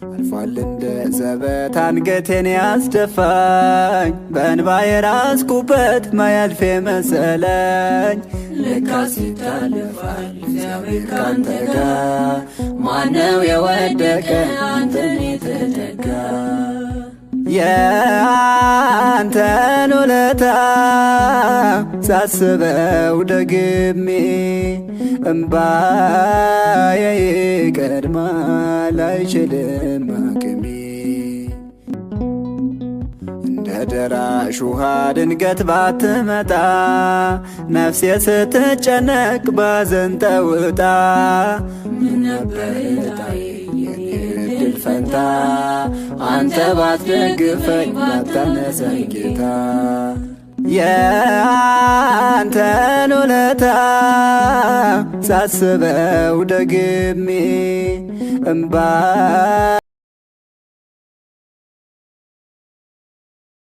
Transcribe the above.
አልፏል እንደ ዘበት አንገቴን ያስደፋኝ በእንባ የራስኩበት ማያልፍ መሰለኝ። ለካስ ይታለፋል እግዚአብሔር ካንተ ጋር ማነው የወደቀ አንተን የተጠጋ። የአንተን ውለታ ሳስበው ደግሜ እምባዬ ይቀድማል አይችልም አቅሜ። እንደ ደራሽ ውሃ ድንገት ባትመጣ ነፍሴ ስትጨነቅ ባዘን ተውጣ። ምን ነበር ዕጣዬ የኔ ዕድል ፈንታ አንተ ባትደግፈኝ ባታነሳኝ ጌታ። የአንተን ውለታ ሳስበው ደግሜ እምባ